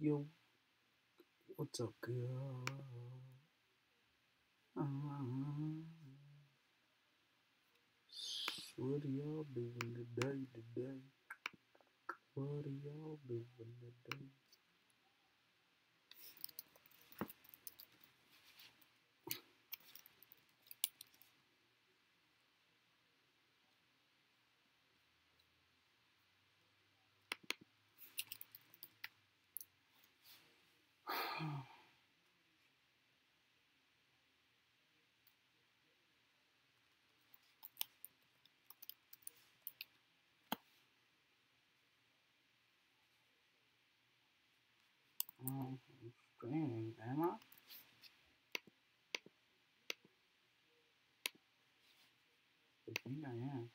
Yo, what's up, girl? What are y'all doing today? What are y'all doing today? I'm streaming, am I? I think I am.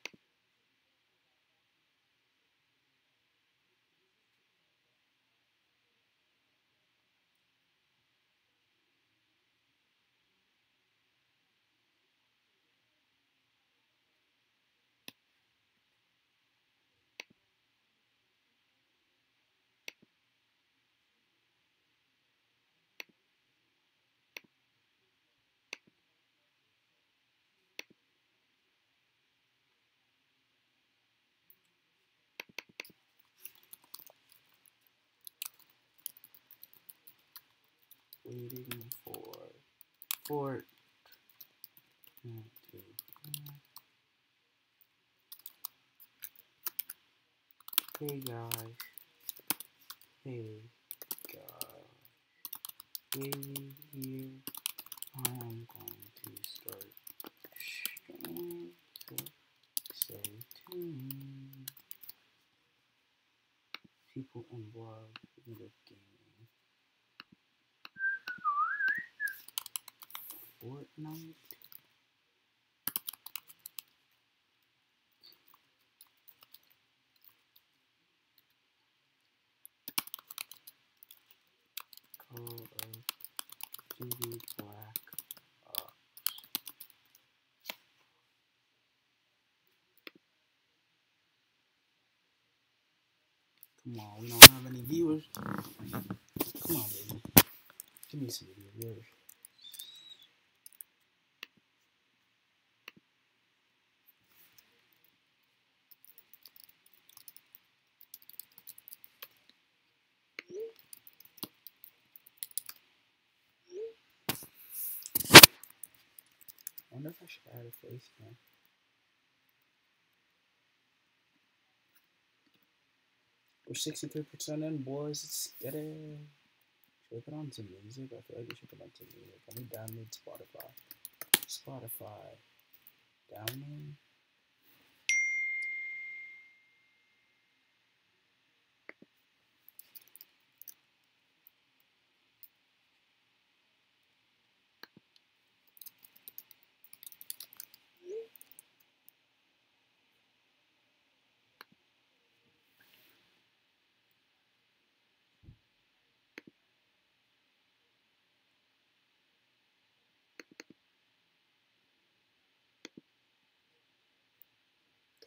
Waiting for it. Hey guys. Hey guys. Wavy here. I am going to start streaming. So stay tuned. People in blog looking. Fortnite. Call of Duty Black Ops. Come on, we don't have any viewers. Come on, baby. Give me some viewers. I wonder if I should add a face cam. We're 63% in, boys. Let's get it. Should I put on some music? I feel like we should put on some music. Let me download Spotify. Spotify. Download.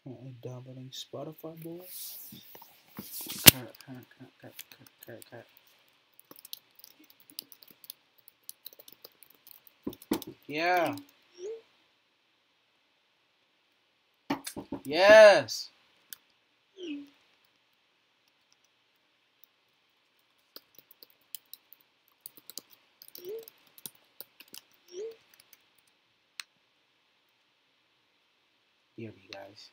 Currently downloading Spotify, boys. Cut. Yeah. Yes. Here we guys.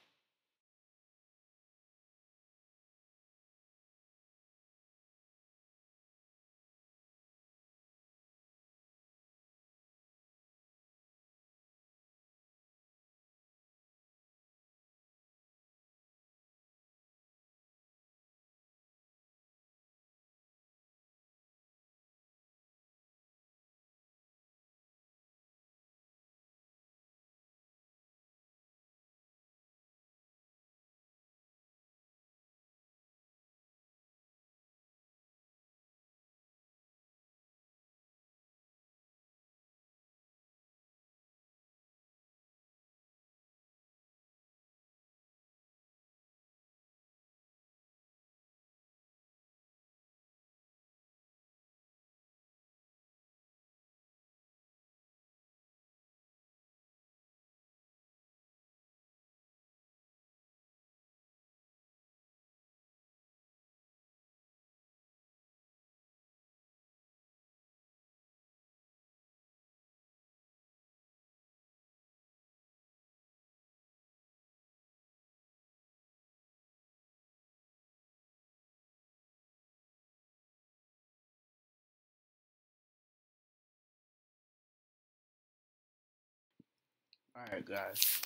Alright, guys.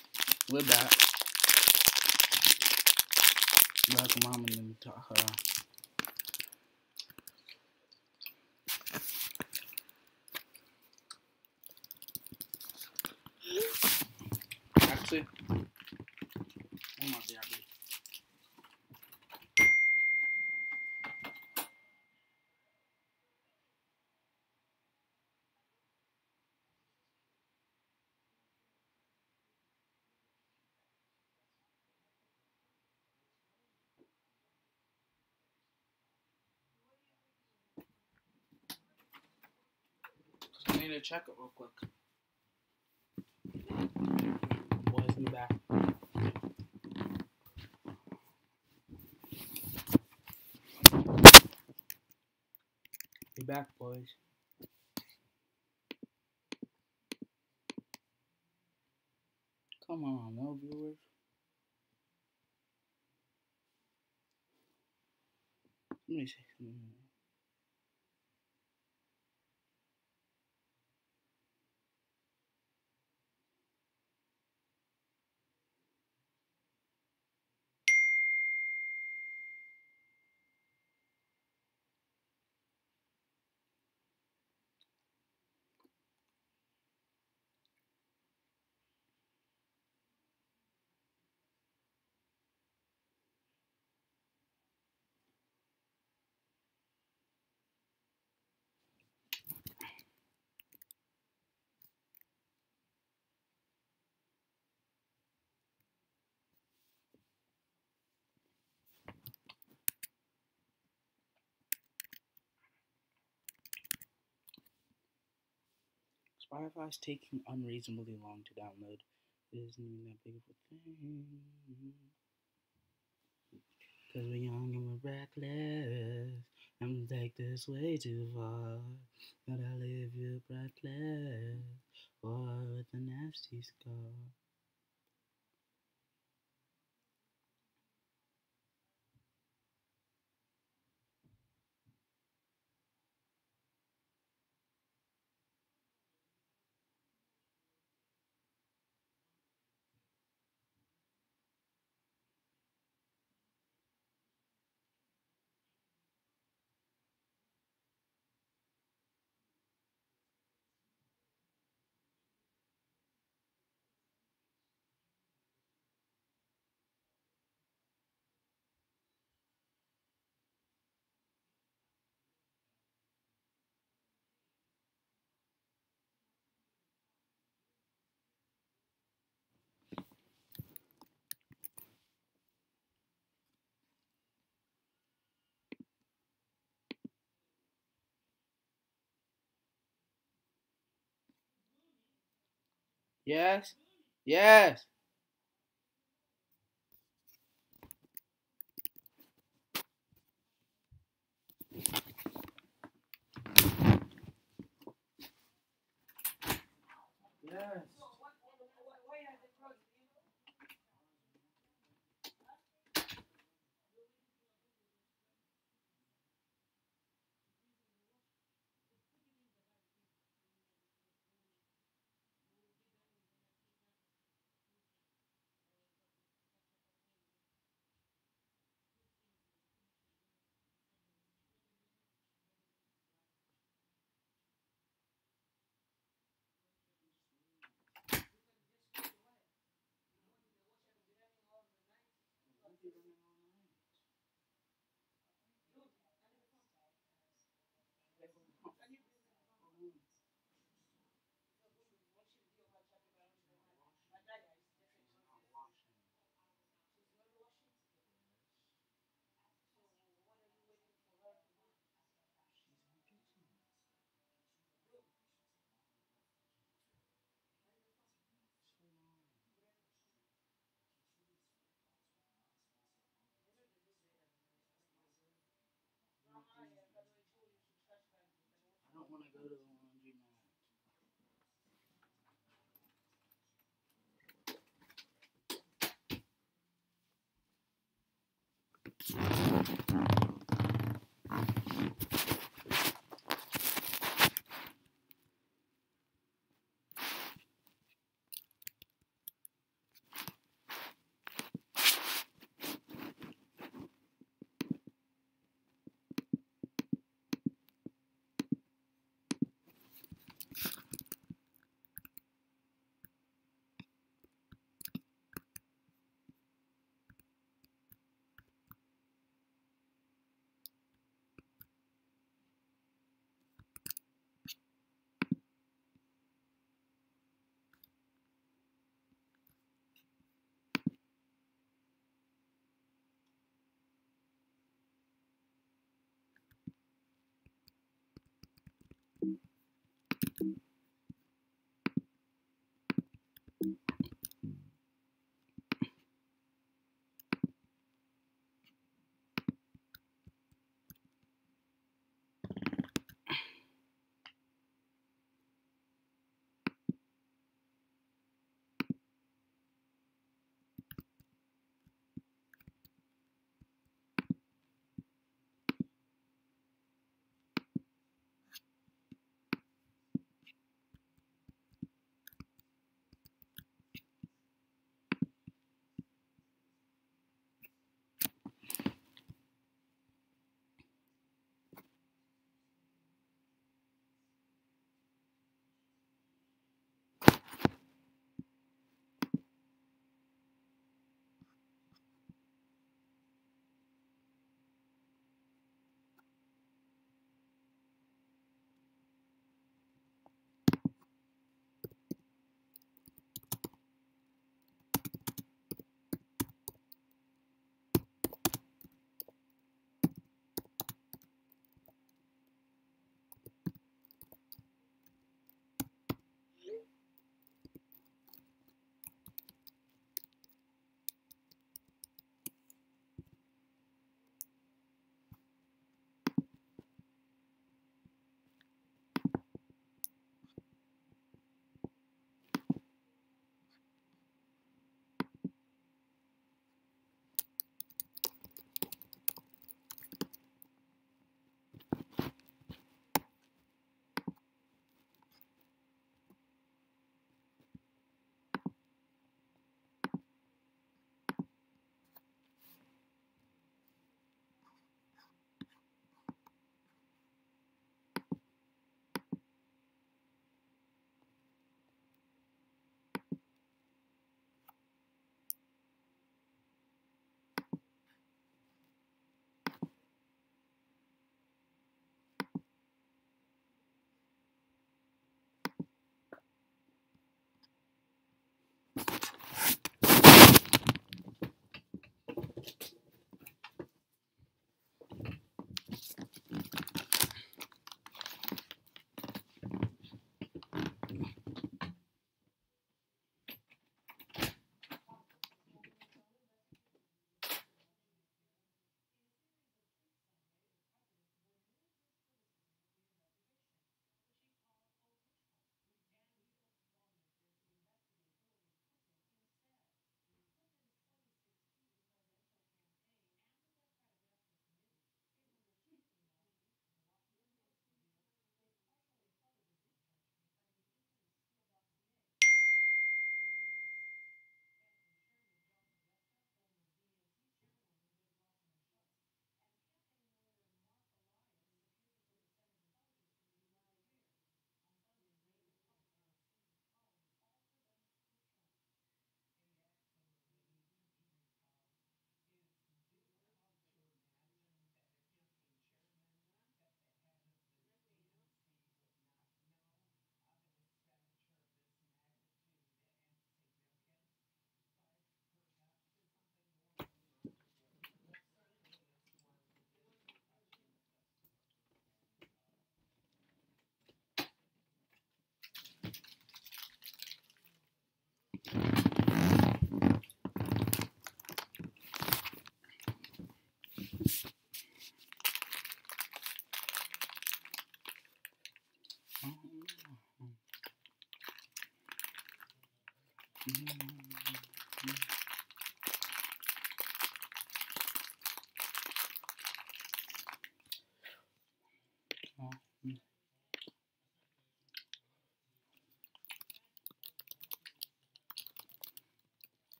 We're back. Welcome, mom, and actually, one more BRB. I need to check it real quick. Boys, we back. We back, boys. Come on, no viewers. Let me see. Spotify's taking unreasonably long to download. It isn't even that big of a thing. Cause we're young and we're reckless. I'm gonna take this way too far. Gotta leave you breathless. Or with a nasty scar. Yes? Yes! Yes. I don't want to go to the laundromat.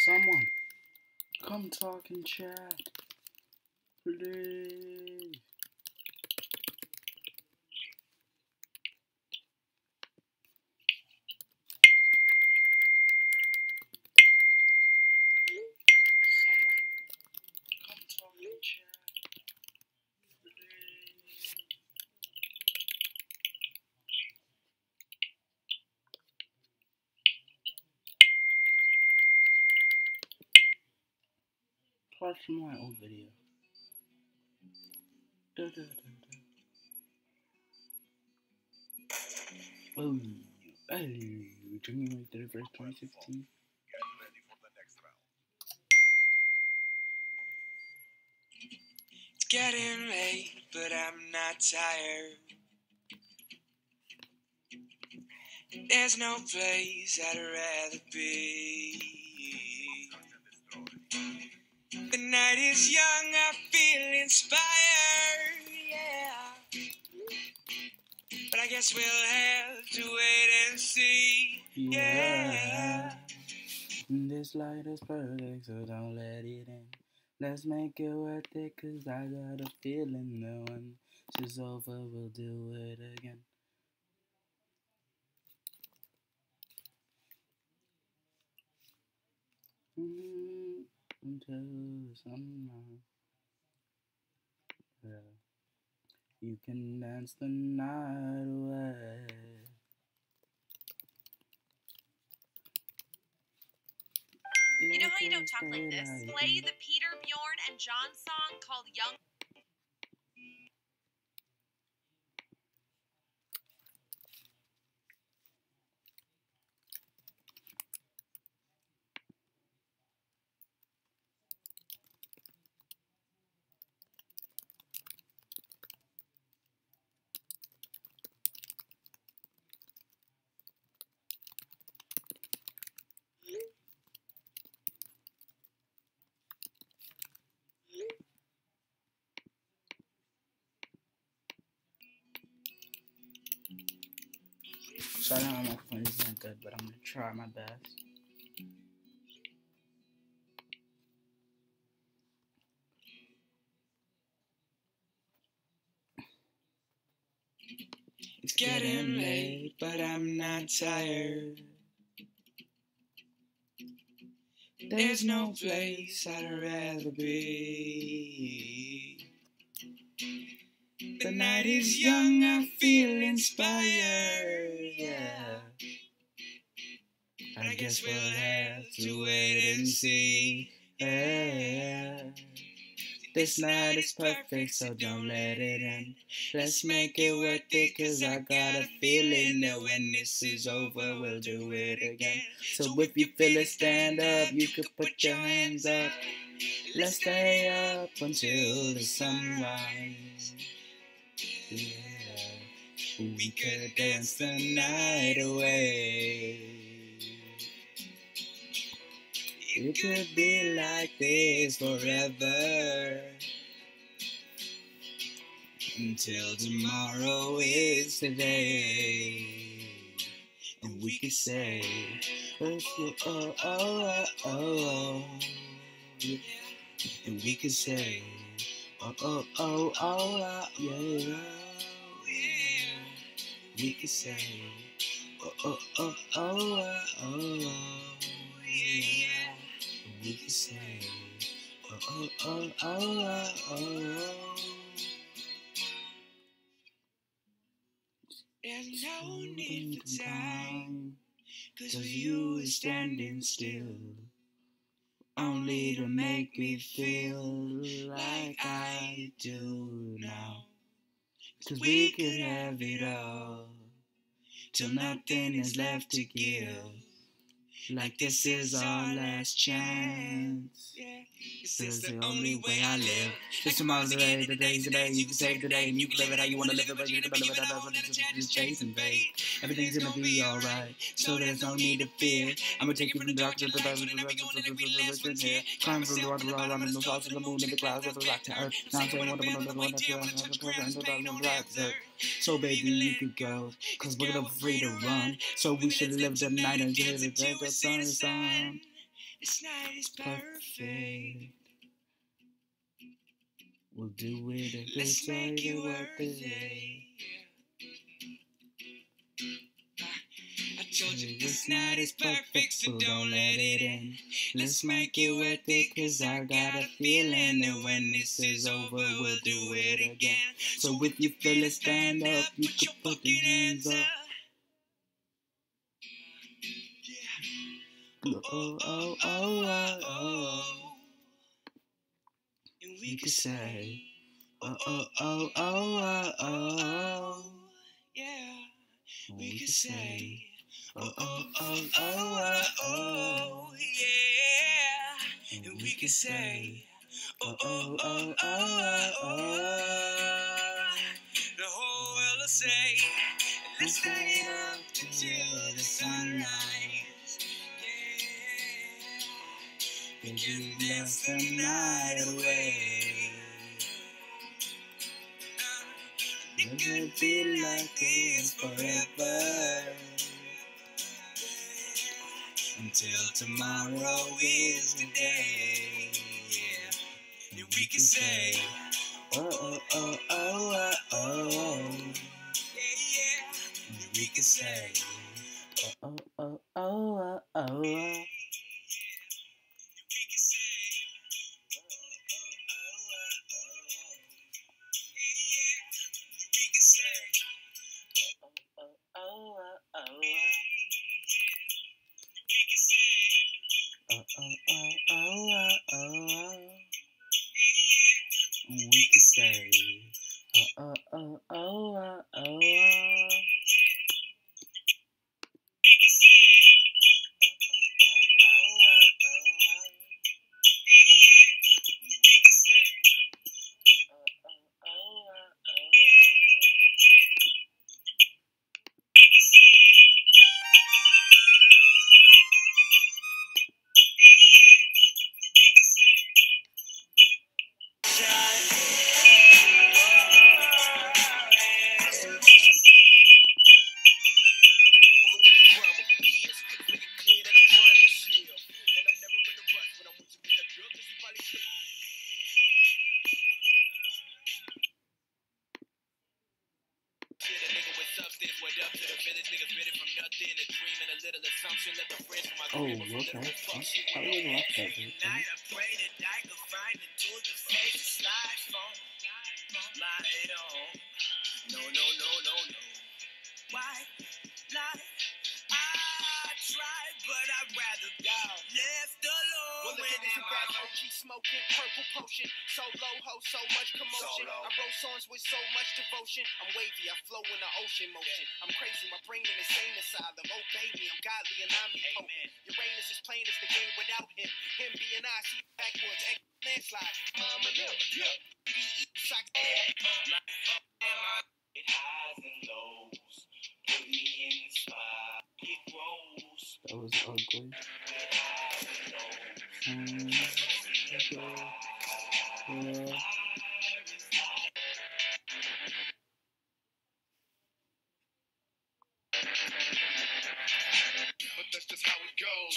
Someone, come talk and chat, please. Watch my old video. Oh, January 31st, 2016. It's getting late, but I'm not tired. There's no place I'd rather be. The night is young, I feel inspired, yeah. But I guess we'll have to wait and see, yeah. This light is perfect, so don't let it in. Let's make it worth it, cause I got a feeling that when this is over, we'll do it again. Until the sunrise. Yeah. You can dance the night away. You know how you don't talk like this? Play the Peter, Bjorn, and John song called Young. So I know my phone isn't good, but I'm gonna try my best. It's getting late, but I'm not tired. There's no place I'd rather be. The night is young, I feel inspired, yeah. I guess we'll have to wait and see, yeah. This night is perfect, so don't let it end. Let's make it worth it, cause I got a feeling that when this is over, we'll do it again. So if you feel it, stand up, you could put your hands up. Let's stay up until the sunrise. Yeah, we could dance the night away. It could be like this forever, until tomorrow is the day, and we could say, oh, oh, oh, oh, yeah. And we could say, oh, oh, oh, oh, yeah. We could say, oh, oh, oh, oh, oh, yeah. We could say, oh, oh, oh, oh, oh. There's no need for time, 'cause you are standing still, only to make me feel like I do now. 'Cause we could have it all, till nothing is left to give. Like this is our last chance. This is the only way I live. This tomorrow's the day, the day's the day. You can save the day and you can live it how you want to live it, but you can live it how you want to chase and fade. Everything's gonna be alright, so there's no need to fear. I'm gonna take you from the dark to the light, here. Climb through the water, I'm in the stars, in the moon, in the clouds, every back to earth. Now I'm saying what I'm gonna do. So baby, you could go, 'cause we're gonna free to run. So we should live the night until the day the sun is done. This night is perfect. We'll do it again. Let's make it worth it. I told you this night is perfect, so don't let it end. Let's make it worth it, cause I got a feeling that when this is over, we'll do it again. So if you feel it, stand up, put your fucking hands up. Oh, oh, oh, oh, oh. And we could say, oh, oh, oh, oh, oh. Yeah, we could say, oh, oh, oh, oh, oh, yeah. And we could say, oh, oh, oh, oh, oh. The whole world will say, let's stay up until the sunrise. Yeah, we can dance the night away. It could be like this forever. Until tomorrow is the day. Yeah. And we can say, oh, oh, oh, oh, oh, oh. Yeah. And we can say, oh, oh, oh, oh, oh, oh. We can say, oh, oh, oh, oh, oh, oh. Oh, okay. I really like that beat. Why not? I tried, but I'd rather go left alone. When it's about OG smoking, purple potion, solo ho, so much commotion. I wrote songs with so much devotion. I'm wavy, I flow in the ocean motion. I'm crazy, my brain in insane asylum. Obey me, I'm godly and omnipotent. Uranus is plain as the game without him. Him being I see backwards, landslide. Mama, look. Socks, it highs and lows. Put me in the spot. It grows. That was ugly. Okay. Yeah. But that's just how it goes.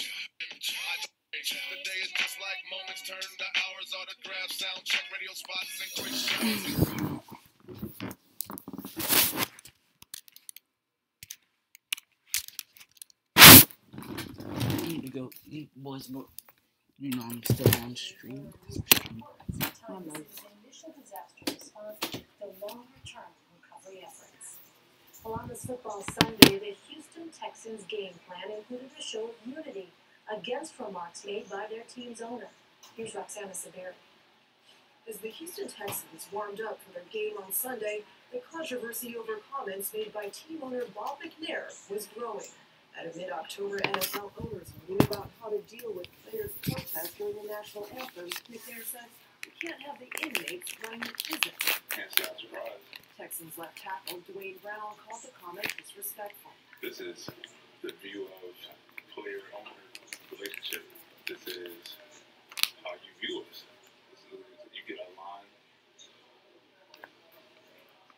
The day is just like moments turn to hours. Autographs, sound check, radio spots, and quick shows. I need to go eat, boys, but you know I'm still on stream. Initial disaster response, the longer-term recovery efforts. Columbus Football Sunday, the Houston Texans game plan included a show of unity against remarks made by their team's owner. Here's Roxana Severi. As the Houston Texans warmed up for their game on Sunday, the controversy over comments made by team owner Bob McNair was growing. At a mid-October NFL owners meeting about how to deal with players' protests during the national anthem, McNair said, "You can't have the inmates running the prison." Can't sound surprised. Texans left tackle Dwayne Brown called the comment disrespectful. This is the view of player-owner relationship. This is how you view us. You get a line.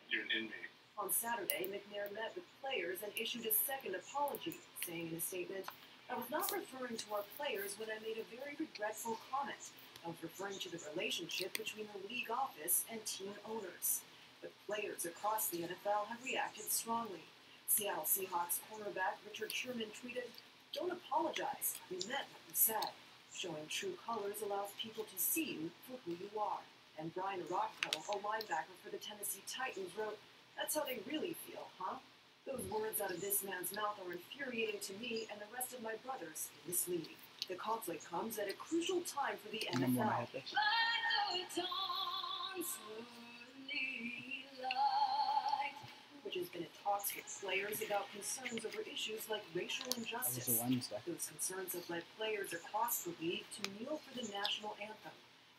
You're an inmate. On Saturday, McNair met with players and issued a second apology, saying in a statement, I was not referring to our players when I made a very regretful comment. I was referring to the relationship between the league office and team owners. But players across the NFL have reacted strongly. Seattle Seahawks cornerback Richard Sherman tweeted, "Don't apologize. We meant what we said. Showing true colors allows people to see you for who you are." And Brian Rockco, a linebacker for the Tennessee Titans, wrote, "That's how they really feel, huh? Those words out of this man's mouth are infuriating to me and the rest of my brothers in this league." The conflict comes at a crucial time for the NFL. Which has been in talks with players about concerns over issues like racial injustice. Those concerns have led players across the league to kneel for the national anthem.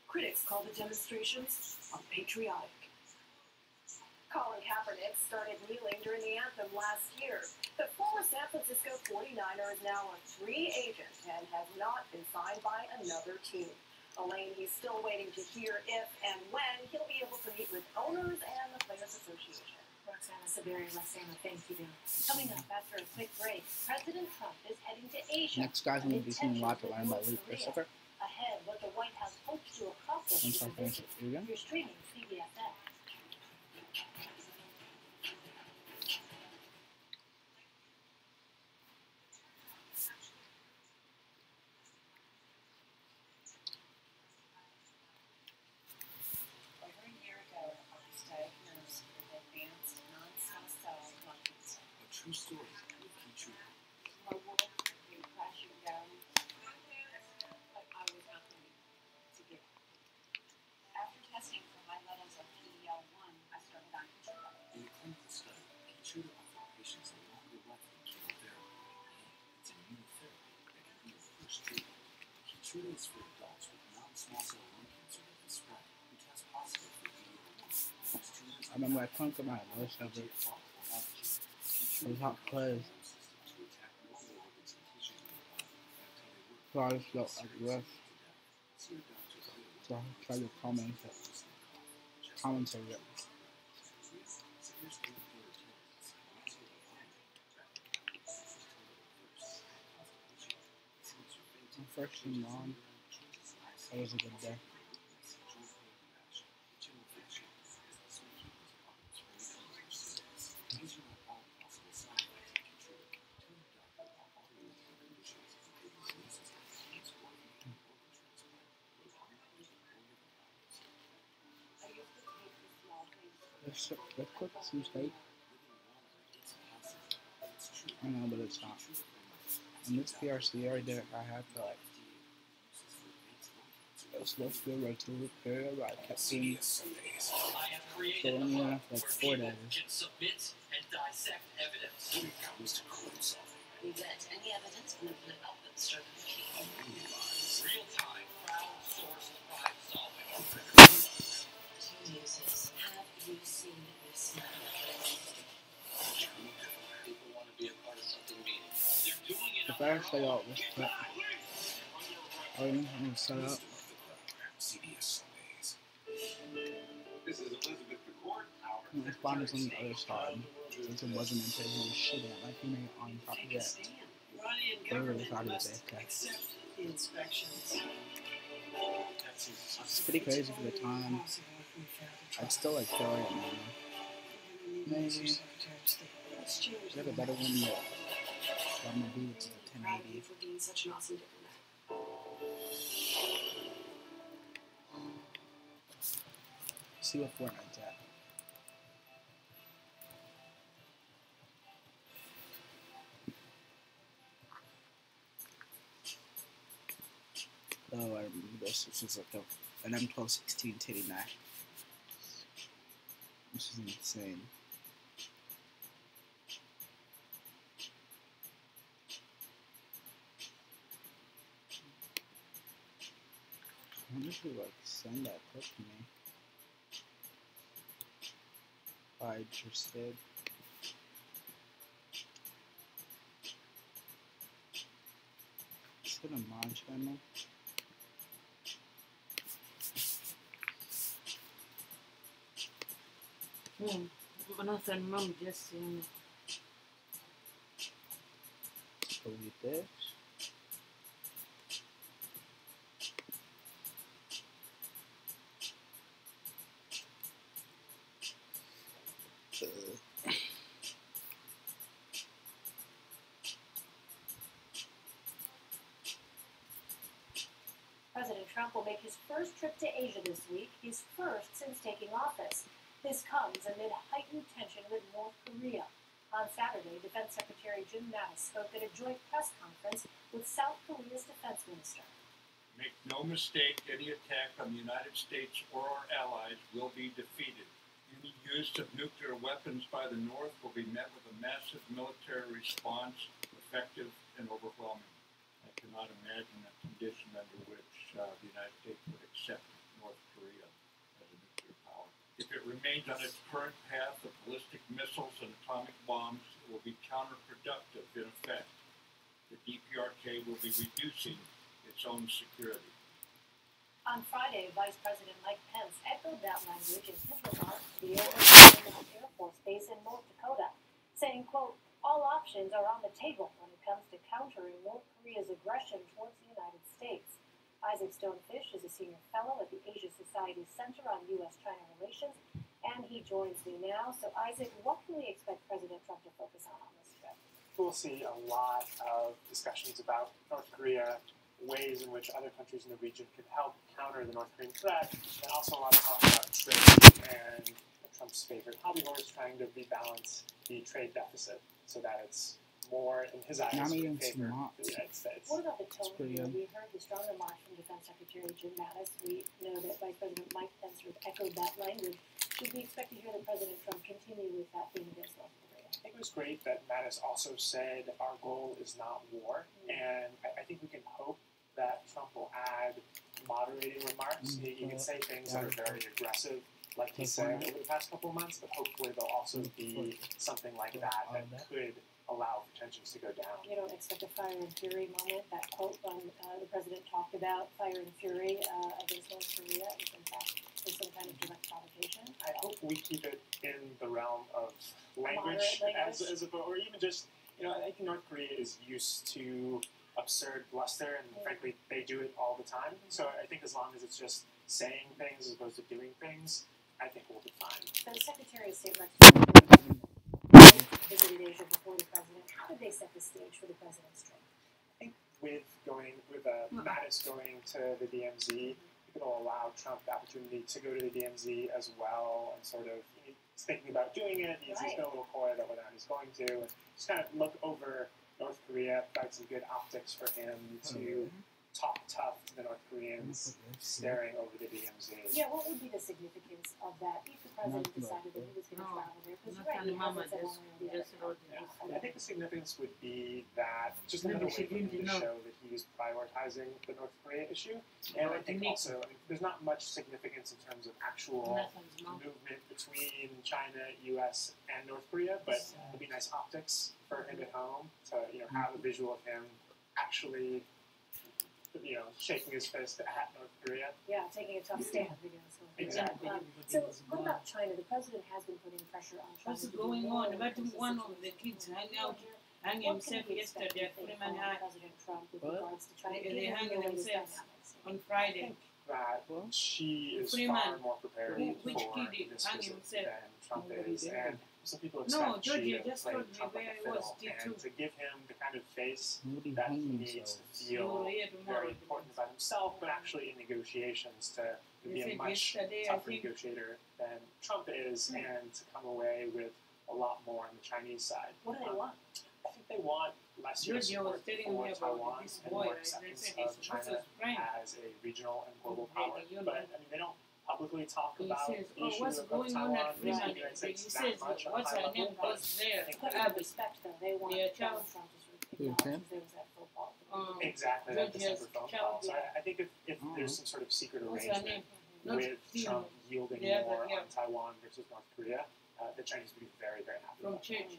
Critics call the demonstrations unpatriotic. Colin Kaepernick started kneeling during the anthem last year. The former San Francisco 49er is now a free agent and has not been signed by another team. Elaine, he's still waiting to hear if and when he'll be able to meet with owners and the Players Association. Roxana Saberi, Roxana, thank you. Coming up after a quick break, President Trump is heading to Asia. Next guy's going to be seeing a lot to learn about Luke Christopher. Ahead, what the White House hopes to accomplish with the visit. You're streaming CBSX. True story with Keith. My world came crashing down, but I was not ready to give up. After testing for high levels of PD-L1, I started on Keytruda. In a clinical study, Keytruda offered patients a longer life than chemotherapy, and it's immunotherapy that can be your first treatment. Keytruda is for adults with non-small cell lung cancer that can spread, who test positive for PD-L1. I remember I punked my most of it. It was hot clothes. So I just felt like rough. So I tried to comment it. My first team on. That was a good day. Let's cook some steak. I know, but it's not. And this PRC right there, I have to like. It's supposed to be a rotated period, but I kept seeing. So I'm gonna have like 4 days. We vet any evidence and then put it up with the stroke of the key. Real-time, crowd-sourced crime solving. Two uses. Have you seen this man? People want to be a part of something meaningful. They're doing it. If I actually got this cut, I'm gonna set up. CBS Sundays. This is Elizabeth McCord. My spawn is on the other side. Since it wasn't until he was shooting at my teammate on top of that. They really thought he was AFK. It's pretty crazy for the time. I'd still like throw it now. Maybe. I have a better one, but I'm gonna do it to the 1080. See what Fortnite's at. Oh, I remember this. This is like an M1216 titty knife. This is insane. I wonder if you like send that clip to me. If I'm interested. Is it a mod channel? Nothing wrong, just Delete this. will make his first trip to Asia this week, his first since taking office. This comes amid heightened tension with North Korea. On Saturday, Defense Secretary Jim Mattis spoke at a joint press conference with South Korea's defense minister. Make no mistake, any attack on the United States or our allies will be defeated. Any use of nuclear weapons by the North will be met with a massive military response, effective and overwhelming. I cannot imagine a condition under which the United States would accept North Korea as a nuclear power. If it remains on its current path of ballistic missiles and atomic bombs, it will be counterproductive in effect. The DPRK will be reducing its own security. On Friday, Vice President Mike Pence echoed that language in his remarks to the Air Force Base in North Dakota, saying, quote, all options are on the table when it comes to countering North Korea's aggression towards the United States. Isaac Stonefish is a senior fellow at the Asia Society Center on U.S.-China Relations, and he joins me now. So, Isaac, what can we expect President Trump to focus on this trip? We'll see a lot of discussions about North Korea, ways in which other countries in the region could help counter the North Korean threat, and also a lot of talk about trade and Trump's favorite hobby horse, trying to rebalance the trade deficit so that it's more, in his eyes, in favor of the United States. What about the tone here? We heard the strong remarks from Defense Secretary Jim Mattis. We know that Vice President Mike Pence echoed that language. Should we expect to hear that President Trump continue with that theme against North Korea? I think it was great that Mattis also said our goal is not war, and I think we can hope that Trump will add moderating remarks. He can say things that are very aggressive, like he said over the past couple of months, but hopefully there'll also be something like that that could allow for tensions to go down. You don't expect a fire and fury moment? That quote when the president talked about fire and fury against North Korea is in fact some kind of direct provocation? I hope we keep it in the realm of language. As a, or even just, I think North Korea is used to absurd bluster, and frankly, they do it all the time. So I think as long as it's just saying things as opposed to doing things, I think we'll be fine. The Secretary of State Rex visited Asia before the president. How did they set the stage for the president's trip? I think with Mattis going to the DMZ, it'll allow Trump the opportunity to go to the DMZ as well, and sort of he's thinking about doing it. He's got a little coy about whether or not he's going to, and just kind of look over North Korea, provide some good optics for him to talk tough to the North Koreans staring over the DMZ. Yeah, what would be the significance of that if the president decided that he was going to travel there? Because I think the significance would be that just another way for him to show that he is prioritizing the North Korea issue. And I think also, there's not much significance in terms of actual movement between China, U.S., and North Korea, but it would be nice optics for him at home to have a visual of him actually shaking his fist at North Korea. Yeah, taking a tough stand against North Korea. Exactly. So, what about China? The president has been putting pressure on China. What's going on? About one of the kids hung himself yesterday at Freeman High. President Trump with regards to China. They hung themselves on Friday. That she is far more prepared for this visit than Trump is, and some people expect she to play Trump like a fiddle, and to give him the kind of face that he needs to feel very important about himself, but actually in negotiations to be a much tougher negotiator than Trump is, and to come away with a lot more on the Chinese side. What do they want? I think they want less U.S. support for Taiwan and more acceptance of China as a regional and global power. But they don't publicly talk about the issue of Taiwan versus the United States that much on a high level. But I think respect them. They want Donald Trump to sort of acknowledge there was that football. Exactly, that December phone call. So I think if there's some sort of secret arrangement with Trump yielding more on Taiwan versus North Korea, the Chinese would be very, very happy about that.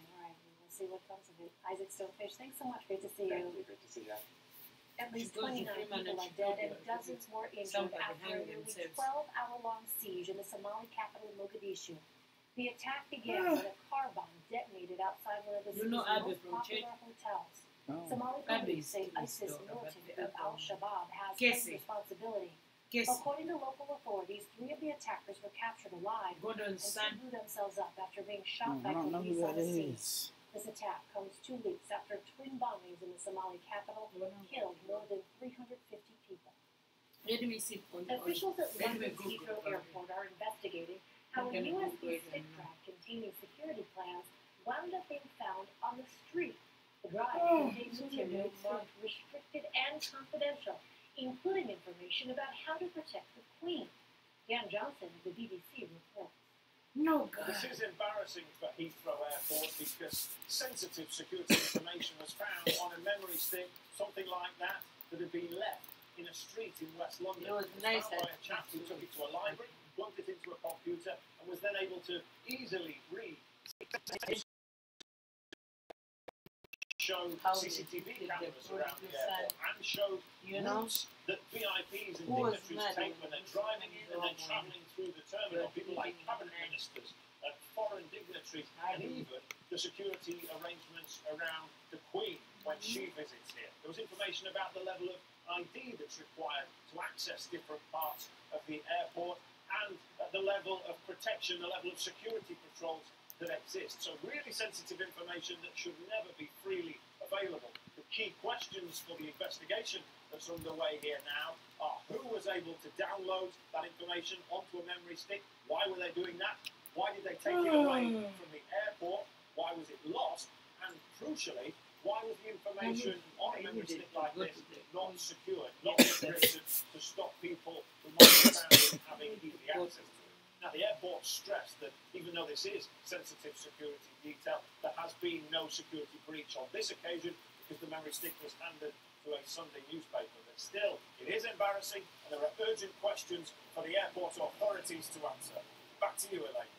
See what comes of it. Isaac Stonefish, thanks so much. Great to see you. Thank you. Great to see you. At least 29 people are dead and dozens more injured after a nearly 12-hour-long siege in the Somali capital, Mogadishu. The attack began when a car bomb detonated outside one of the city's most popular hotels. Somali police say ISIS militant group Al-Shabaab has claimed responsibility. According to local authorities, 3 of the attackers were captured alive and blew themselves up after being shot by police on the scene. This attack comes 2 weeks after twin bombings in the Somali capital killed more than 350 people. Officials at London's Heathrow Airport are investigating how a USB stick drive containing security plans wound up being found on the street. The drive contained material marked restricted and confidential, including information about how to protect the Queen. Dan Johnson of the BBC reports. This is embarrassing for Heathrow Airport because sensitive security information was found on a memory stick, something like that, that had been left in a street in West London. It was found by a chap who took it to a library, plugged it into a computer, and was then able to easily read. Showed CCTV cameras around the airport and showed routes that VIPs and dignitaries take when they're driving in and then travelling through the terminal. People like cabinet ministers, foreign dignitaries, and even the security arrangements around the Queen when she visits here. There was information about the level of ID that's required to access different parts of the airport and the level of protection, the level of security patrols that exist. So really sensitive information that should never be freely available. The key questions for the investigation that's underway here now are who was able to download that information onto a memory stick, why were they doing that, why did they take it away from the airport, why was it lost, and crucially, why was the information on a memory stick like this not secured, not encrypted to stop people who might be found having easy access to it? Now, the airport stressed that even though this is sensitive security detail, there has been no security breach on this occasion because the memory stick was handed to a Sunday newspaper. But still, it is embarrassing, and there are urgent questions for the airport authorities to answer. Back to you, Elaine.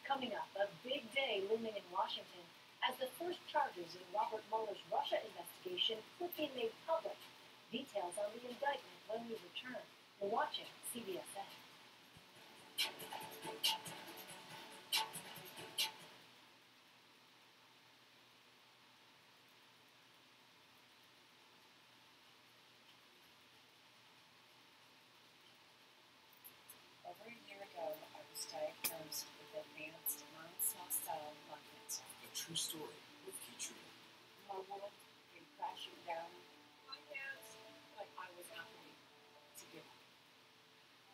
Coming up, a big day looming in Washington as the first charges in Robert Mueller's Russia investigation could be made public. Details on the indictment when we return. You're watching CBSN. Over a year ago, I was diagnosed with advanced non-small cell lung cancer. A true story with Keytruda. My world came crashing down. My hands, like I was not ready to give up.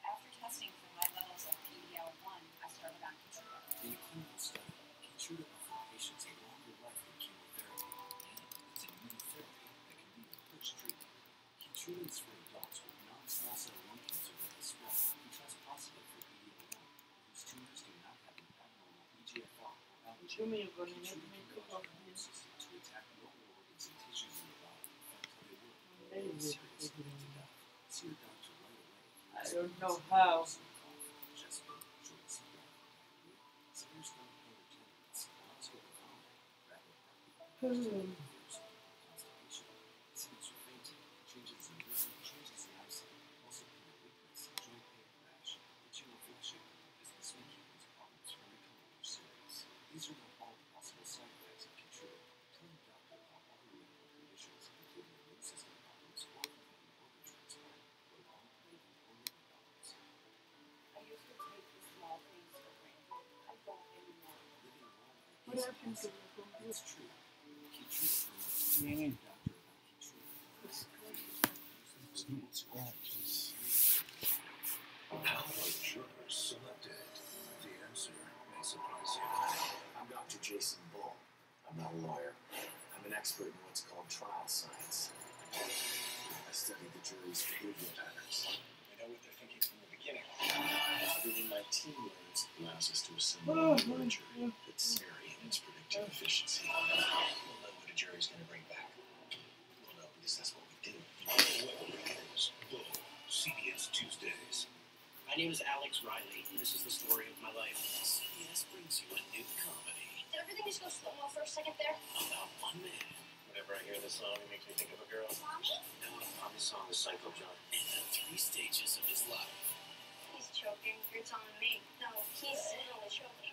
After testing for high levels of PD-L1, I started on Keytruda. In a clinical study, Keytruda offered patients a longer life than chemotherapy, and it's immunotherapy that can be the first treatment. Keytruda is for adults with non-small cell lung cancer that has spread who test positive for PD-L1, whose tumors do not have an abnormal EGFR or allergy. Keytruda can go to the immune system to attack normal organs and tissues in the body until they work. Serious to death. See your doctor right away. I don't know how. These are not all the possible side effects of Keytruda. Tell your doctor about other medical conditions, including immune system problems, or organ transplant, or long, wavy, or liver problems. I used to take the small things for granted. I don't anymore. Living a long life is impossible. It's true. Keytruda promotes your doctor about Keytruda. Scratches. How are jurors selected? The answer may surprise you. I'm Dr. Jason Bull. I'm not a lawyer. I'm an expert in what's called trial science. I study the jury's behavior patterns. I know what they're thinking from the beginning. Everything my team learns allows us to assemble a jury that's scary in its predictive efficiency. We'll know what a jury's going to bring back. We'll know because that's what we do. Bull, CBS Tuesdays. My name is Alex Riley, and this is the story of my life. CBS brings you a new comedy. Did everything just go slow-mo for a second there? About one man Whenever I hear this song, it makes me think of a girl. Mommy? No, Mommy's song is Psycho John. in the 3 stages of his life. He's choking. You're telling me. No, he's really choking.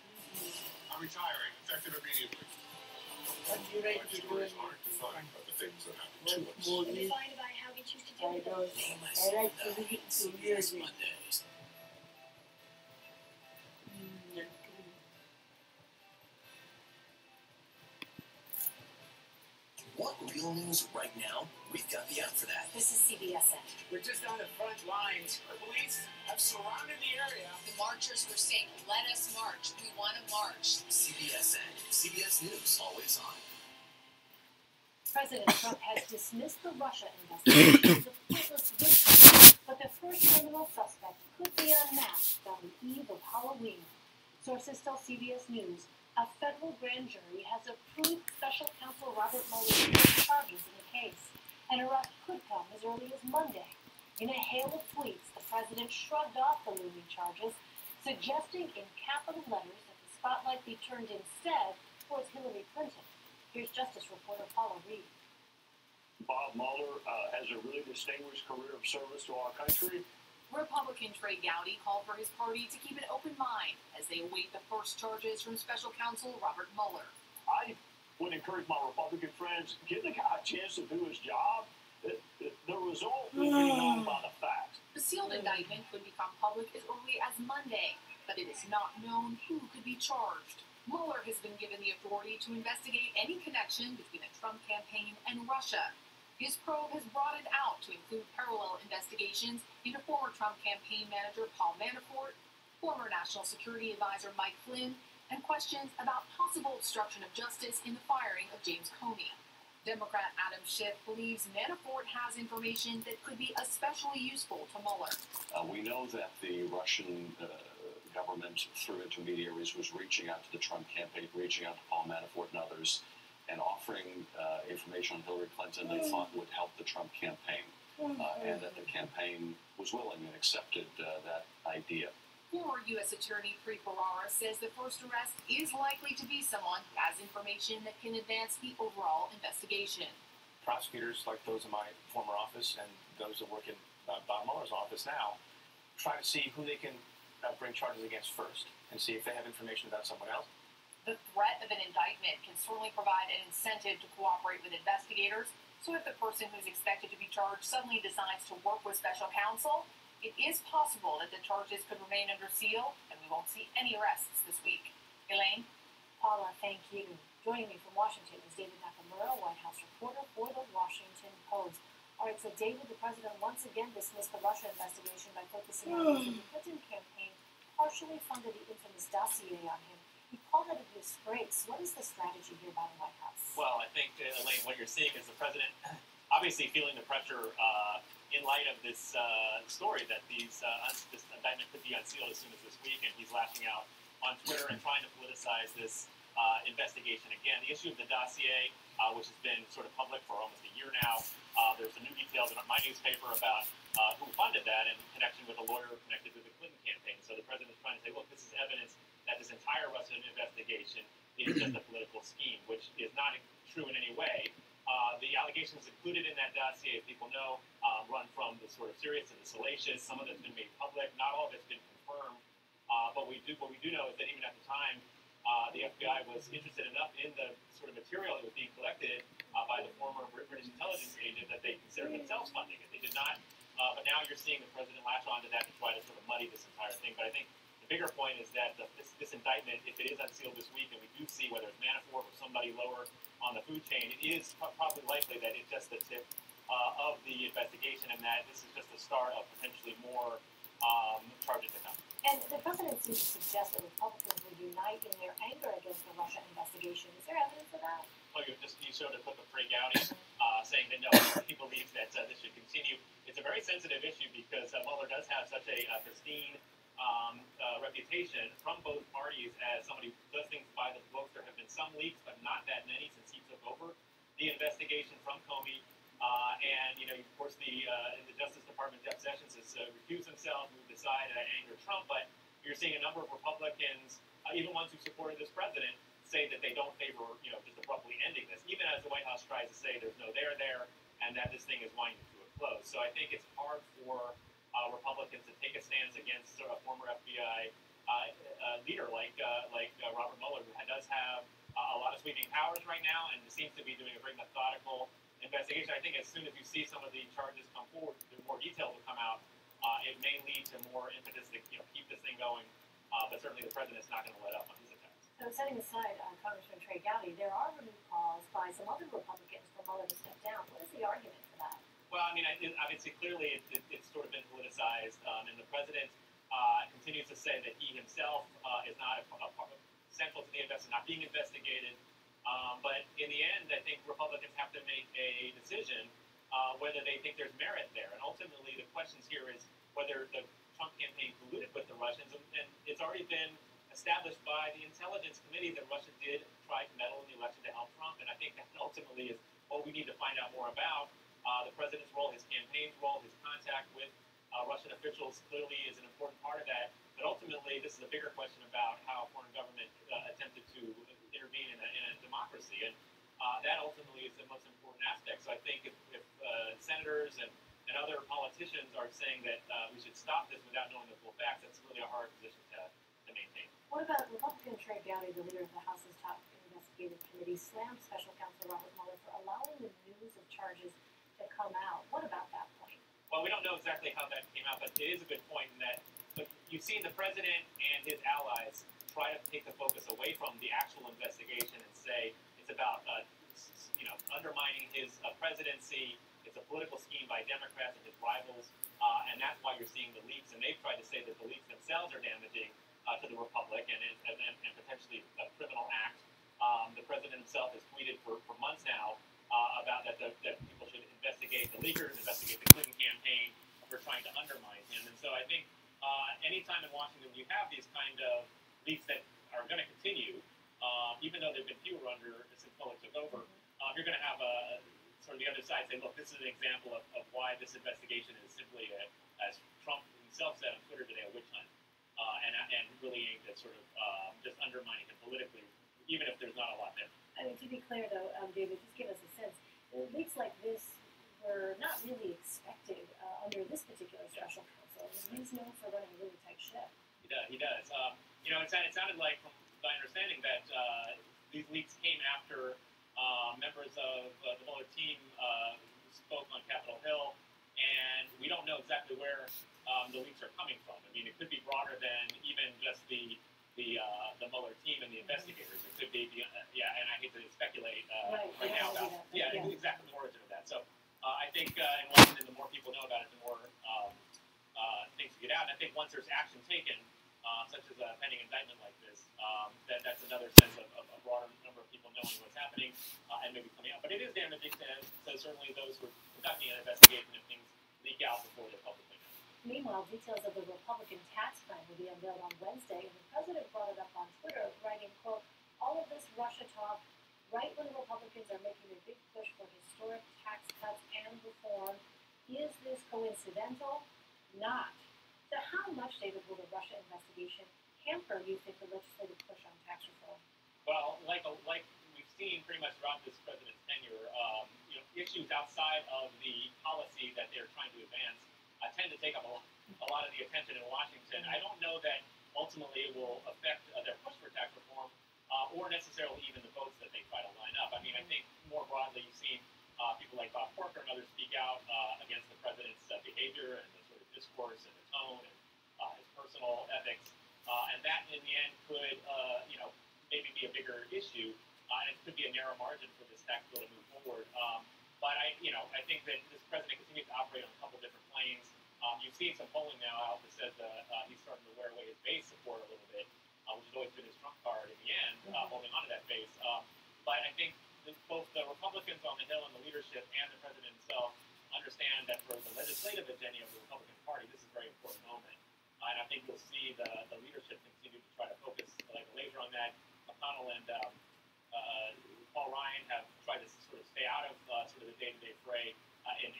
I'm retiring, effective immediately. What you ready to do it? Hard to find, but the things that happen to us. More Are you than fine about how we choose to I do it? don't. Nameless I like to Night, read to CBS music. Mondays. Want real news right now? We've got the app for that. This is CBSN. We're just on the front lines. Our police have surrounded the area. The marchers were saying, let us march. We want to march. CBSN. CBS News. Always on. President Trump has dismissed the Russia investigation as a pointless witch hunt, but the first criminal suspect could be unmasked on the eve of Halloween. Sources tell CBS News a federal grand jury has approved Special Counsel Robert Mueller's charges in the case. An arrest could come as early as Monday. In a hail of tweets, the president shrugged off the looming charges, suggesting in capital letters that the spotlight be turned instead towards Hillary Clinton. Here's Justice reporter Paula Reed. Bob Mueller has a really distinguished career of service to our country. Republican Trey Gowdy called for his party to keep an open mind as they await the first charges from Special Counsel Robert Mueller. I would encourage my Republican friends, give the guy a chance to do his job. The result will be known by the facts. The sealed indictment could become public as early as Monday, but it is not known who could be charged. Mueller has been given the authority to investigate any connection between the Trump campaign and Russia. His probe has broadened out to include parallel investigations into former Trump campaign manager Paul Manafort, former National Security Advisor Mike Flynn, and questions about possible obstruction of justice in the firing of James Comey. Democrat Adam Schiff believes Manafort has information that could be especially useful to Mueller. We know that the Russian government, through intermediaries, was reaching out to the Trump campaign, reaching out to Paul Manafort and others, and offering information on Hillary Clinton they thought would help the Trump campaign, and that the campaign was willing and accepted that idea. Former U.S. Attorney Preet Bharara says the first arrest is likely to be someone who has information that can advance the overall investigation. Prosecutors like those in my former office and those that work in Bob Mueller's office now try to see who they can bring charges against first and see if they have information about someone else. The threat of an indictment can certainly provide an incentive to cooperate with investigators. So if the person who's expected to be charged suddenly decides to work with special counsel, it is possible that the charges could remain under seal and we won't see any arrests this week. Elaine? Paula, thank you. Joining me from Washington is David Nakamura, White House reporter for the Washington Post. All right, so David, the president once again dismissed the Russia investigation by focusing on the Clinton campaign partially funded the infamous dossier on him. He called it a disgrace. What is the strategy here by the White House? Well, I think, Elaine, what you're seeing is the president obviously feeling the pressure in light of this story that this indictment could be unsealed as soon as this week, and he's lashing out on Twitter and trying to politicize this investigation again. The issue of the dossier, which has been sort of public for almost a year now, there's some new details in my newspaper about who funded that in connection with a lawyer connected to the Clinton campaign. So the president is trying to say, look, this is evidence that this entire Russian investigation is just a political scheme, which is not true in any way. The allegations included in that dossier, as people know, run from the sort of serious to the salacious. Some of it's been made public. Not all of it's been confirmed. But what we do know is that even at the time, the FBI was interested enough in the sort of material that was being collected by the former British intelligence agent that they considered themselves funding it. They did not. But now you're seeing the president latch onto that to try to sort of muddy this entire thing. But I think the bigger point is that this indictment, if it is unsealed this week, and we do see whether it's Manafort or somebody lower on the food chain, it is probably likely that it's just the tip of the investigation, and that this is just the start of potentially more charges to come. And the president seems to suggest that Republicans would unite in their anger against the Russia investigation. Is there evidence of that? Oh, you showed a clip of Trey Gowdy saying that no, he believes that this should continue. It's a very sensitive issue because Mueller does have such a pristine reputation from both parties as somebody who does things by the book. There have been some leaks, but not that many since he took over the investigation from Comey. And, of course, the Justice Department, Jeff Sessions, has recused himself, moved aside to anger Trump. But you're seeing a number of Republicans, even ones who supported this president, say that they don't favor, just abruptly ending this, even as the White House tries to say there's no there there and that this thing is winding to a close. So I think it's hard for Republicans to take a stance against a former FBI leader like Robert Mueller, who does have a lot of sweeping powers right now and seems to be doing a very methodical investigation. I think as soon as you see some of the charges come forward, more details will come out. It may lead to more impetus to keep this thing going, but certainly the president's not going to let up on his attacks. So setting aside Congressman Trey Gowdy, there are renewed calls by some other Republicans for Mueller to step down. What is the argument for that? Well, I mean, obviously, clearly, it's sort of been politicized, and the president continues to say that he himself is not central to the not being investigated. But in the end, I think Republicans have to make a decision whether they think there's merit there. And ultimately, the questions here is whether the Trump campaign colluded with the Russians. And it's already been established by the Intelligence Committee that Russia did try to meddle in the election to help Trump. And I think that ultimately is what we need to find out more about. The president's role, his campaign's role, his contact with Russian officials clearly is an important part of that. But ultimately, this is a bigger question about how a foreign government attempted to intervene in a democracy. And that ultimately is the most important aspect. So I think if senators and other politicians are saying that we should stop this without knowing the full facts, that's really a hard position to maintain. What about Republican Trey Gowdy, the leader of the House's top investigative committee, slammed special counsel Robert Mueller for allowing the news of charges to come out? What about that point? Well, we don't know exactly how that came out, but it is a good point in that you've seen the president and his allies try to take the focus away from the actual investigation and say it's about undermining his presidency. It's a political scheme by Democrats and his rivals, and that's why you're seeing the leaks. And they've tried to say that the leaks themselves are damaging to the republic and potentially a criminal act. The president himself has tweeted for months now about that people should investigate the leakers, investigate the Clinton campaign for trying to undermine him. And so I think anytime in Washington you have these kind of leaks that are going to continue, even though there have been fewer since Mueller took over, you're going to have sort of the other side say, look, this is an example of why this investigation is simply, as Trump himself said on Twitter today, a witch hunt, and really aimed at sort of just undermining him politically, even if there's not a lot there. I mean, to be clear, though, David, just give us a sense. Leaks like this were not really expected under this particular special counsel. He's known for running a really tight ship. He does. It sounded like, from my understanding, that these leaks came after members of the Mueller team spoke on Capitol Hill, and we don't know exactly where the leaks are coming from. I mean, it could be broader than even just the Mueller team and the investigators. It could be, and I hate to speculate right now about exactly the origin of that. So I think in Washington, the more people know about it, the more things get out. And I think once there's action taken, such as a pending indictment like this, that's another sense of a broader number of people knowing what's happening and maybe coming out. But it is damaging to certainly those who are conducting an investigation if things leak out before they're publicly known. Meanwhile, details of the Republican tax plan will be unveiled on Wednesday, and the president brought it up on Twitter, writing, quote, all of this Russia talk, right when Republicans are making a big push for historic tax cuts and reform, is this coincidental? Not. So how much, David, will the Russia investigation hamper, you think, the legislative push on tax reform? Well, like we've seen pretty much throughout this president's tenure, issues outside of the policy that they're trying to advance tend to take up a lot of the attention in Washington. I don't know that ultimately it will affect their push for tax reform or necessarily even the votes that they try to line up. I mean, I think more broadly you've seen people like Bob Corker and others speak out against the president's behavior and the sort of discourse and the tone and his personal ethics. And that, in the end, could, maybe be a bigger issue. And it could be a narrow margin for this tax bill to move forward. But I think that this president continues to operate on a couple different planes. You've seen some polling now out that says he's starting to wear away his base support a little bit, which has always been his trump card in the end, holding on to that base. But I think both the Republicans on the Hill and the leadership and the president himself understand that for the legislative agenda of the Republican Party, this is a very important moment. And I think you'll see the leadership continue to try to focus like a laser on that. McConnell and Paul Ryan have tried to sort of stay out of sort of the day-to-day fray in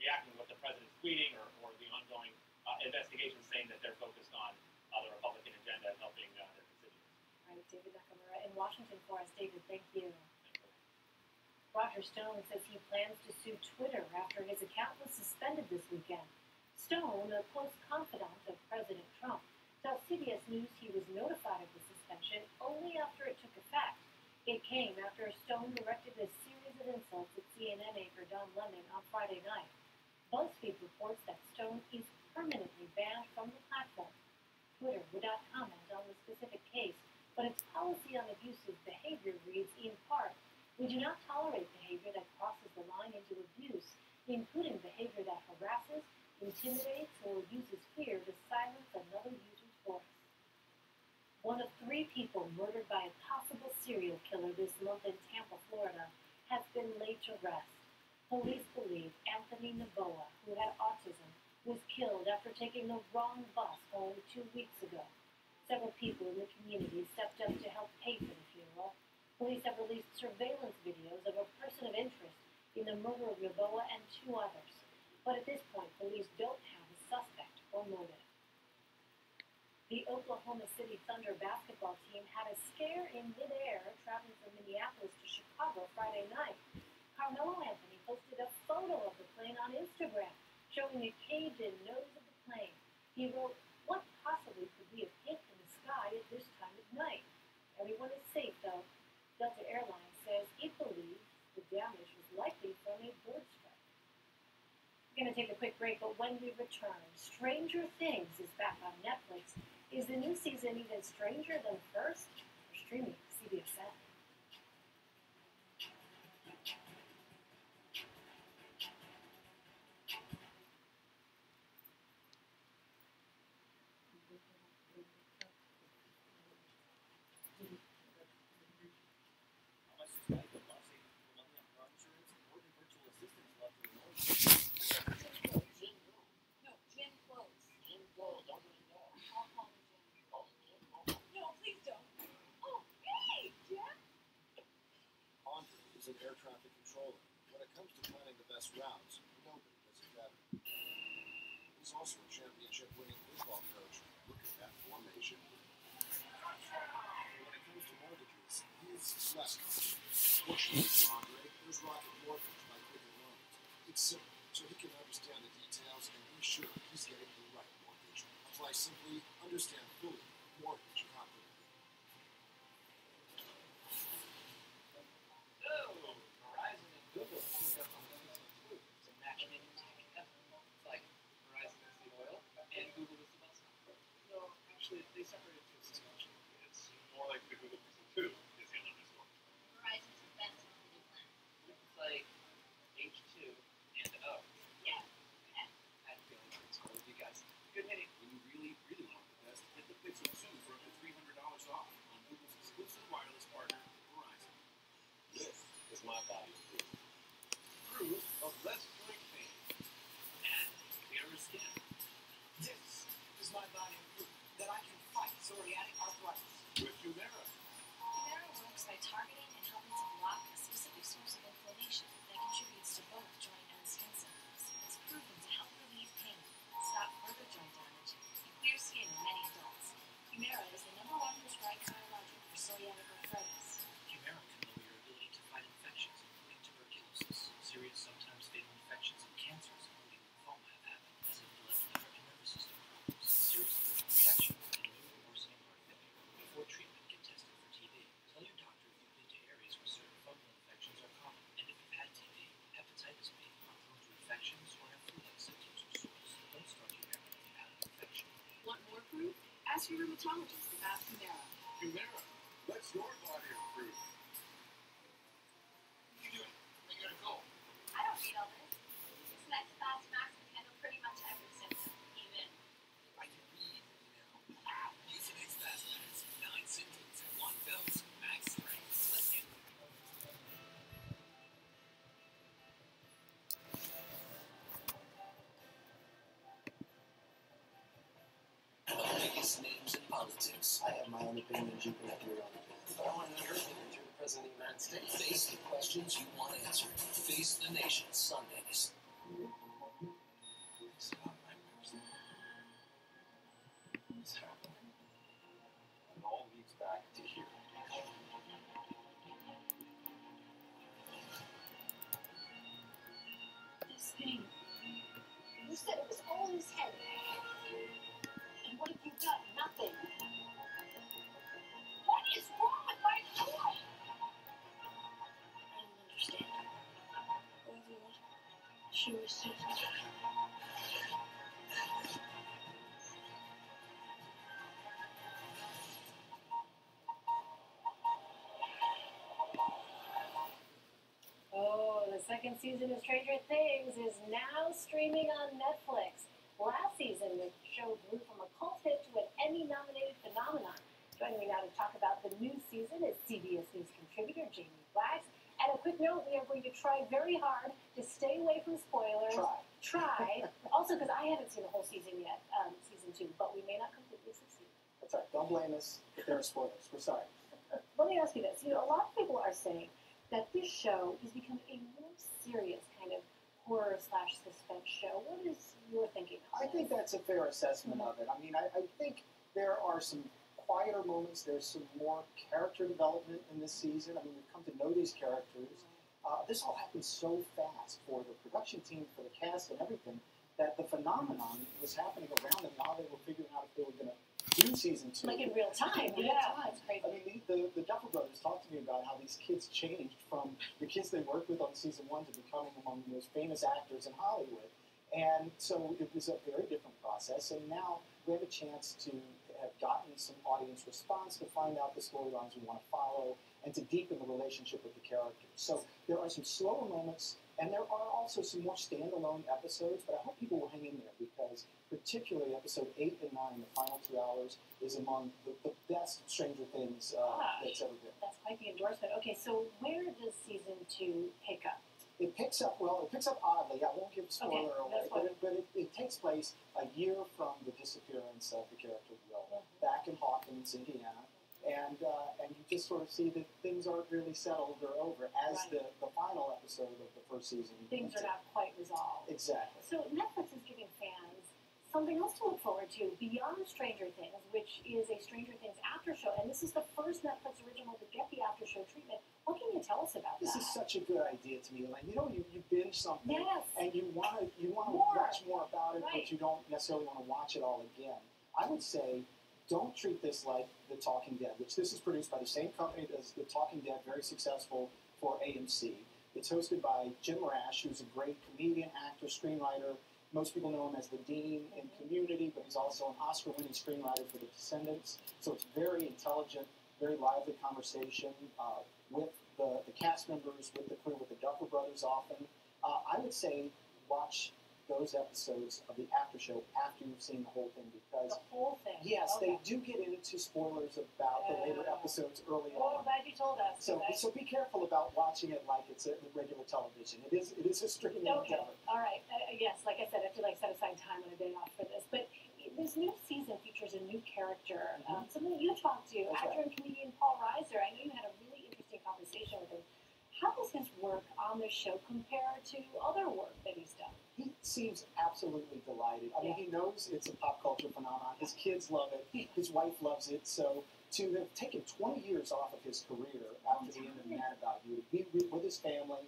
reacting to what the president's tweeting or the ongoing investigation, saying that they're focused on the Republican agenda and helping their constituents. All right, David Nakamura in Washington for us. David, thank you. Roger Stone says he plans to sue Twitter after his account was suspended this weekend. Stone, a close confidant of President Trump, tells CBS News he was notified of the suspension only after it took effect. It came after Stone directed a series of insults at CNN anchor Don Lemon on Friday night. BuzzFeed reports that Stone is permanently banned from the platform. Twitter would not comment on the specific case, but its policy on abusive behavior reads, in part, We do not tolerate behavior that crosses the line into abuse, including behavior that harasses, intimidates, or uses fear to silence another user's voice. One of 3 people murdered by a possible serial killer this month in Tampa, Florida, has been laid to rest. Police believe Anthony Noboa, who had autism, was killed after taking the wrong bus home 2 weeks ago. Several people in the community stepped up to help pay for the funeral. Police have released surveillance videos of a person of interest in the murder of Noboa and 2 others. But at this point, police don't have a suspect or motive. The Oklahoma City Thunder basketball team had a scare in midair traveling from Minneapolis to Chicago Friday night. Carmelo Anthony posted a photo of the plane on Instagram, showing the caved-in nose of the plane. He wrote, "What possibly could be a pit in the sky at this time of night? Everyone is safe, though." Delta Airlines says it believes the damage was likely from a bird strike. We're going to take a quick break, but when we return, Stranger Things is back on Netflix. Is the new season even stranger than the first? We're streaming CBSN. An air traffic controller. When it comes to planning the best routes, nobody does it better. He's also a championship-winning football coach. Look at that formation. When it comes to mortgages, he's less confident. Fortunately for Andre, there's Rocket Mortgage by Quicken Loans. It's simple, so he can understand the details and be sure he's getting the right mortgage. Apply simply, understand fully, mortgage confidently. Google has teamed up on a season 2. It's a matchmaking tech effort. It's like Verizon is the oil and Google is the bus stop. No, actually, they separated to a season. It's more like the Google Pixel 2 is the underscore. Verizon's defense on the new plan. It's like H2 and O. Yeah. I feel like it's all of you guys. Good hitting. When you really, really want the best, get the Pixel 2 for up to $300 off on Google's exclusive wireless partner, Verizon. This is my body's proof. Proof of less joint pain And clearer skin. This is my body proof that I can fight psoriatic arthritis. with Humira. Humira works by targeting and helping to block a specific source of inflammation that contributes to both joint and skin symptoms. It's proven to help relieve pain, stop further joint damage, and clear skin in many adults. Humira is the #1 prescribed biologic for psoriatic arthritis. Humira can lower your ability to fight infections, including tuberculosis. Serious, sometimes fatal infections and cancers, including lymphoma, have happened as in blood, liver, and nervous system problems, serious allergic reactions, and new or worsening heart failure. Before treatment, get tested for TB. Tell your doctor if you've been to areas where certain fungal infections are common, and if you've had TB, hepatitis B, are prone to infections, or have flu-like symptoms or sores. Don't start Humira if you've had an infection. Want more proof? Ask your rheumatologist about Humira. Humira. Let's your body improve. You do it. Then you're to go. I don't need all this. This next Fast Max can handle pretty much every symptom, even. I can read now. Use the next Fast Max. 9 symptoms, 1 dose, max strength. Let's get The biggest names in politics. I have my own opinions. You can have your own opinion. But I want to know your opinion. You're the president of the United States. Face the questions you want answered. Face the nation. Sundays. It's not my person. It's happening. It all leads back to here. This thing. You said it was all in his head. And what have you done? Nothing. What is wrong with my toy? I don't understand. Everyone, she was just... second season of Stranger Things is now streaming on Netflix. Last season, the show grew from a cult hit to an Emmy-nominated phenomenon. Joining me now to talk about the new season is CBS News contributor Jamie Wax. And a quick note, we are going to try very hard to stay away from spoilers. Try. Also, because I haven't seen the whole season yet, season 2, but we may not completely succeed. That's right. Don't blame us if there are spoilers. We're sorry. Let me ask you this. A lot of people are saying that this show is becoming a more serious kind of horror/suspense show. What is your thinking on I think that's a fair assessment of it. I mean, I think there are some quieter moments. There's some more character development in this season. I mean, we've come to know these characters. This all happened so fast for the production team, for the cast and everything, that the phenomenon was happening around them while they were figuring out if they were going to do season 2. Like in real time. In real time. I mean, the Duffer Brothers talked to me about how these kids changed from the kids they worked with on season 1 to becoming among the most famous actors in Hollywood. And so it was a very different process. And now we have a chance to have gotten some audience response to find out the storylines we want to follow and to deepen the relationship with the characters. So there are some slower moments, and there are also some more standalone episodes, but I hope people will hang in there because particularly episode 8 and 9, the final 2 hours, is among the best Stranger Things that's ever been. That's quite the endorsement. Okay, so where does season 2 pick up? It picks up oddly. I won't give spoiler away, but it takes place a year from the disappearance of the character Will, back in Hawkins, Indiana. And you just sort of see that things aren't really settled or over as the final episode of the first season. Things are not quite resolved. Exactly. So Netflix is giving fans something else to look forward to beyond Stranger Things, which is a Stranger Things after show. And this is the first Netflix original to get the after show treatment. What can you tell us about this? This is such a good idea to me. Like, you binge something and you want to watch more about it, but you don't necessarily want to watch it all again. I would say, don't treat this like The Talking Dead, which this is produced by the same company as The Talking Dead, very successful for AMC. It's hosted by Jim Rash, who's a great comedian, actor, screenwriter. Most people know him as the Dean in Community, but he's also an Oscar-winning screenwriter for The Descendants. So it's very intelligent, very lively conversation with the cast members, with the crew, with the Duffer Brothers often. I would say watch those episodes of the after show after you've seen the whole thing because the whole thing. Yes, they do get into spoilers about the later episodes early on. I'm glad you told us. So be careful about watching it like it's a regular television. It is a streaming endeavor. All right. Yes, like I said, I have to set aside time on a day off for this. But this new season features a new character, something that you talked to, actor and comedian Paul Reiser. I know you had a really interesting conversation with him. How does his work on the show compare to other work that he's done? He seems absolutely delighted. I mean, he knows it's a pop culture phenomenon. His kids love it. His wife loves it. So to have taken 20 years off of his career after the end of Mad About You, to be with his family,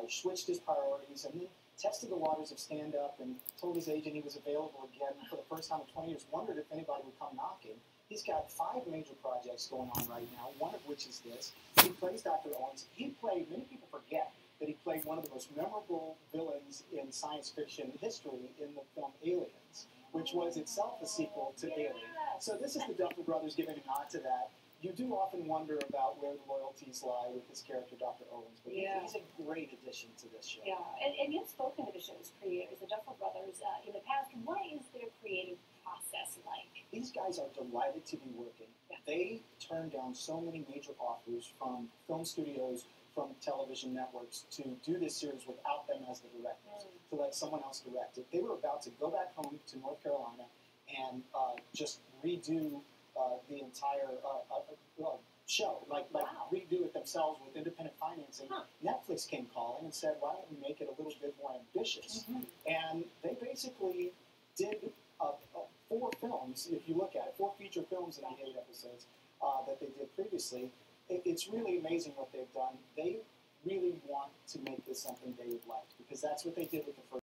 switched his priorities, and then tested the waters of stand-up and told his agent he was available again for the first time in 20 years, wondered if anybody would come knocking. He's got 5 major projects going on right now, one of which is this. He plays Dr. Owens. Many people forget that he played one of the most memorable villains in science fiction history in the film Aliens, which was itself a sequel to Alien. So this is the Duffer Brothers giving a nod to that. You do often wonder about where the loyalties lie with his character, Dr. Owens, but he's a great addition to this show. Yeah, and you've spoken to the show's creators, the Duffer Brothers, in the past. What is their creative process like? These guys are delighted to be working. Yeah. They turned down so many major offers from film studios, from television networks to do this series without them as the directors, to let someone else direct it. They were about to go back home to North Carolina and just redo the entire show, redo it themselves with independent financing. Netflix came calling and said, why don't we make it a little bit more ambitious? And they basically did 4 films, if you look at it, 4 feature films in the 8 episodes that they did previously. It's really amazing what they've done. They really want to make this something they would like because that's what they did with the first